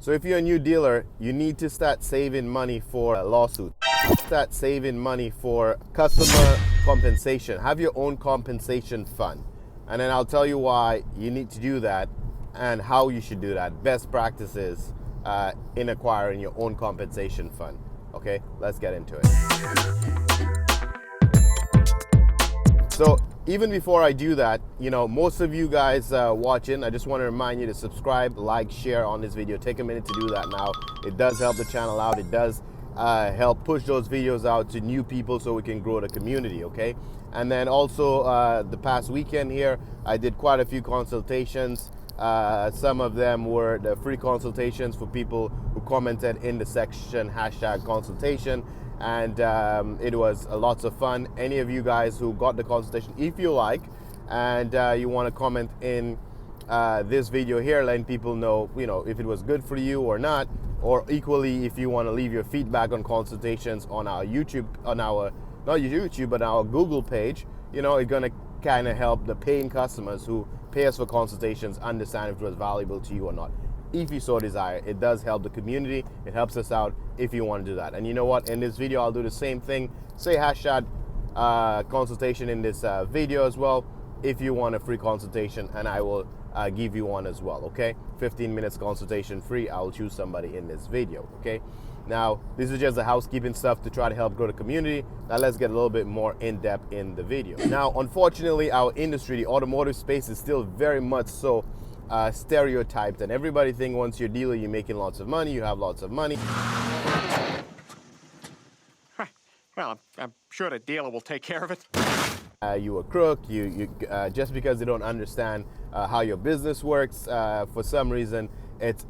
So if you're a new dealer, you need to start saving money for a lawsuit. Start saving money for customer compensation. Have your own compensation fund. And then I'll tell you why you need to do that and how you should do that. Best practices in acquiring your own compensation fund. Okay, let's get into it. So even before I do that, most of you guys watching, I just want to remind you to subscribe, like, share on this video. Take a minute to do that now. It does help the channel out. It does help push those videos out to new people so we can grow the community, okay? And then also the past weekend here, I did quite a few consultations. Some of them were the free consultations for people who commented in the section #consultation. And it was lots of fun. Any of you guys who got the consultation, if you like, and you want to comment in this video here, letting people know, if it was good for you or not, or equally, if you want to leave your feedback on consultations on our YouTube, on our, not YouTube, but our Google page, it's going to kind of help the paying customers who pay us for consultations understand if it was valuable to you or not. If you so desire, it does help the community. It helps us out if you want to do that. And you know what? In this video, I'll do the same thing. Say #consultation in this video as well if you want a free consultation, and I will give you one as well, okay? 15 minutes consultation free. I'll choose somebody in this video, okay? Now, this is just the housekeeping stuff to try to help grow the community. Now, let's get a little bit more in-depth in the video. Now, unfortunately, our industry, the automotive space, is still very much so stereotyped, and everybody thinks once you're a dealer, you're making lots of money, you have lots of money. Well, I'm sure the dealer will take care of it. You a crook, you just because they don't understand how your business works, for some reason, it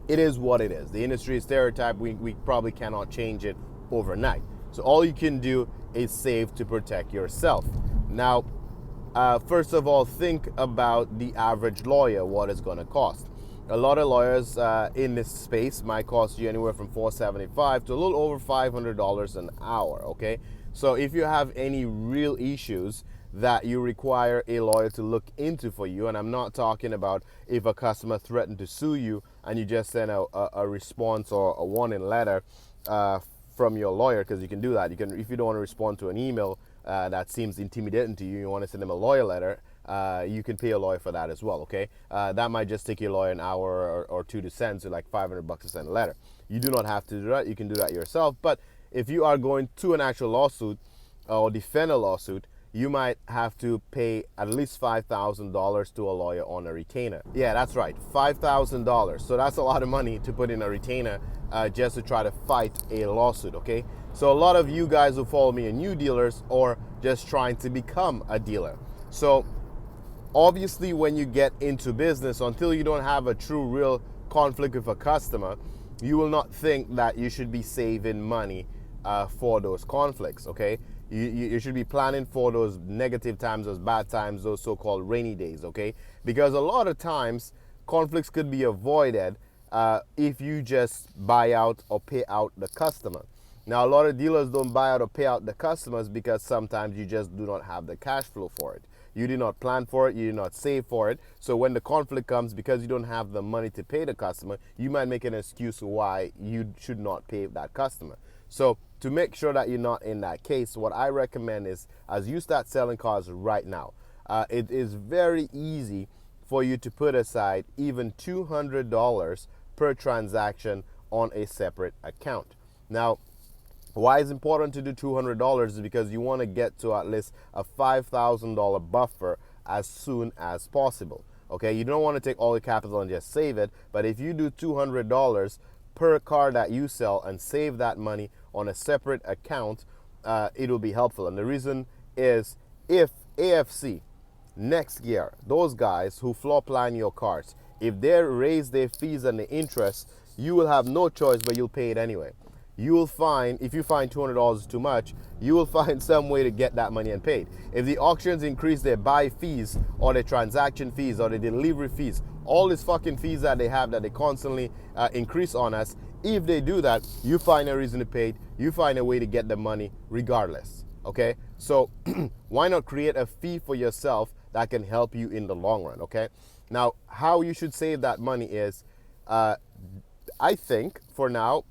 is what it is. The industry is stereotyped. We probably cannot change it overnight. So all you can do is save to protect yourself. Now, first of all, think about the average lawyer, what it's going to cost. A lot of lawyers in this space might cost you anywhere from $475 to a little over $500 an hour, okay? So if you have any real issues that you require a lawyer to look into for you, and I'm not talking about if a customer threatened to sue you and you just send a response or a warning letter from your lawyer, because you can do that. You can, if you don't want to respond to an email that seems intimidating to you, you want to send them a lawyer letter, you can pay a lawyer for that as well, okay? That might just take your lawyer an hour or two to send, so like $500 to send a letter. You do not have to do that. You can do that yourself. But if you are going to an actual lawsuit or defend a lawsuit, you might have to pay at least $5,000 to a lawyer on a retainer. Yeah, that's right, $5,000. So that's a lot of money to put in a retainer just to try to fight a lawsuit, okay? So a lot of you guys who follow me are new dealers or just trying to become a dealer. So obviously when you get into business, until you don't have a true real conflict with a customer, you will not think that you should be saving money for those conflicts, okay? You should be planning for those negative times, those bad times, those so-called rainy days, okay? Because a lot of times, conflicts could be avoided if you just buy out or pay out the customer. Now, a lot of dealers don't buy out or pay out the customers because sometimes you just do not have the cash flow for it. You did not plan for it, you did not save for it. So when the conflict comes, because you don't have the money to pay the customer, you might make an excuse why you should not pay that customer. So to make sure that you're not in that case, what I recommend is, as you start selling cars right now, it is very easy for you to put aside even $200 per transaction on a separate account. Now, why it's important to do $200 is because you want to get to at least a $5,000 buffer as soon as possible. Okay, you don't want to take all the capital and just save it, but if you do $200 per car that you sell and save that money on a separate account, it will be helpful. And the reason is, if AFC next year, those guys who floor plan your cars, if they raise their fees and the interest, you will have no choice, but you'll pay it anyway. You will find, if you find $200 is too much, you will find some way to get that money and paid. If the auctions increase their buy fees or their transaction fees or the delivery fees, all these fucking fees that they have that they constantly increase on us, if they do that, you find a reason to pay it, you find a way to get the money regardless, okay? So why not create a fee for yourself that can help you in the long run, okay? Now, how you should save that money is, I think for now,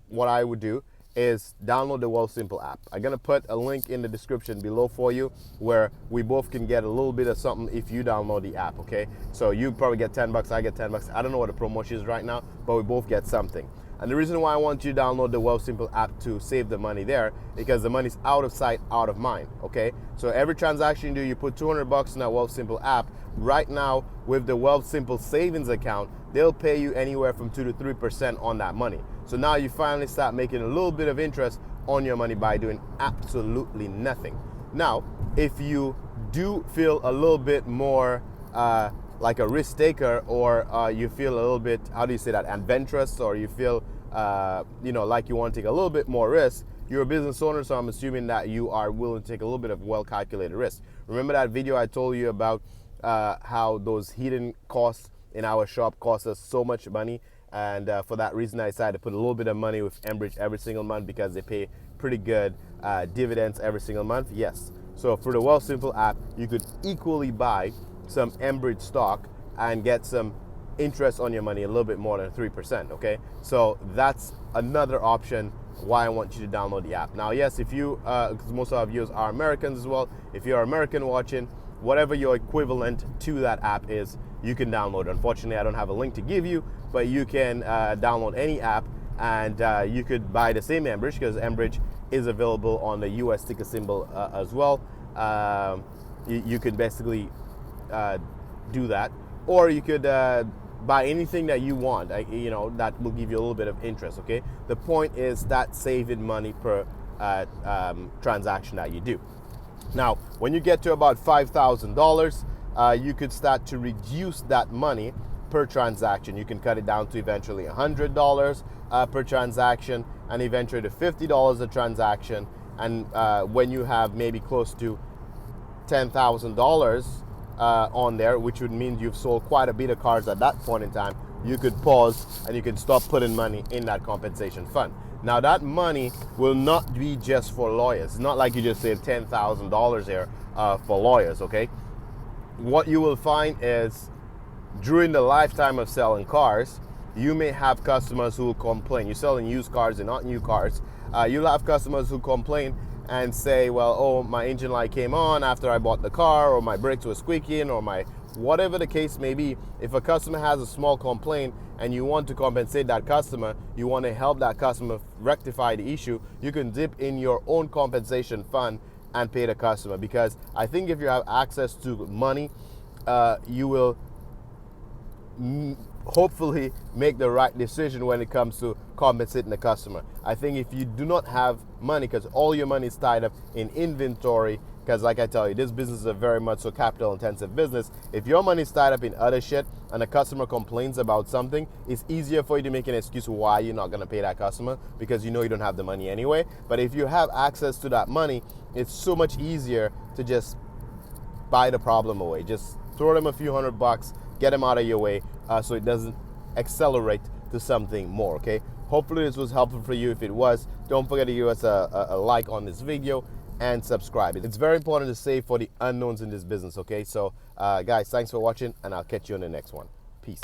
what I would do is download the Wealthsimple app. I'm gonna put a link in the description below for you where we both can get a little bit of something if you download the app, okay? So you probably get 10 bucks, I get 10 bucks. I don't know what the promotion is right now, but we both get something. And the reason why I want you to download the Wealthsimple app to save the money there, because the money's out of sight, out of mind, okay? So every transaction you do, you put 200 bucks in that Wealthsimple app. Right now, with the Wealthsimple savings account, they'll pay you anywhere from 2 to 3% on that money. So now you finally start making a little bit of interest on your money by doing absolutely nothing. Now, if you do feel a little bit more like a risk taker, or you feel a little bit, how do you say that, adventurous, or you feel like you want to take a little bit more risk, you're a business owner, so I'm assuming that you are willing to take a little bit of well-calculated risk. Remember that video I told you about how those hidden costs in our shop cost us so much money, and for that reason I decided to put a little bit of money with Enbridge every single month because they pay pretty good dividends every single month? Yes. So for the Wealthsimple app, you could equally buy some Enbridge stock and get some interest on your money, a little bit more than 3%, okay? So that's another option why I want you to download the app. Now, yes, if you, because most of our viewers are Americans as well, if you're American watching, whatever your equivalent to that app is, you can download it. Unfortunately, I don't have a link to give you, but you can download any app, and you could buy the same Enbridge, because Enbridge is available on the US ticker symbol as well. You could basically do that, or you could buy anything that you want, that will give you a little bit of interest, okay? The point is that saving money per transaction that you do. Now, when you get to about $5,000, you could start to reduce that money per transaction. You can cut it down to eventually $100 per transaction, and eventually to $50 a transaction. And when you have maybe close to $10,000 on there, which would mean you've sold quite a bit of cars at that point in time, you could pause and you can stop putting money in that compensation fund. Now, that money will not be just for lawyers. It's not like you just save $10,000 here for lawyers, okay? What you will find is during the lifetime of selling cars, you may have customers who will complain. You're selling used cars and not new cars. You'll have customers who complain and say, well, oh, my engine light came on after I bought the car, or my brakes were squeaking, or my whatever the case may be. If a customer has a small complaint and you want to compensate that customer, you want to help that customer rectify the issue, you can dip in your own compensation fund and pay the customer. Because I think if you have access to money, you will hopefully make the right decision when it comes to compensating the customer. I think if you do not have money, because all your money is tied up in inventory, because like I tell you, this business is a very much so capital intensive business. If your money is tied up in other shit and a customer complains about something, it's easier for you to make an excuse why you're not going to pay that customer, because you know you don't have the money anyway. But if you have access to that money, it's so much easier to just buy the problem away. Just throw them a few $100, get them out of your way, so it doesn't accelerate to something more, okay? Hopefully this was helpful for you. If it was, don't forget to give us a like on this video and subscribe. It's very important to save for the unknowns in this business, okay? So guys, thanks for watching, and I'll catch you on the next one. Peace.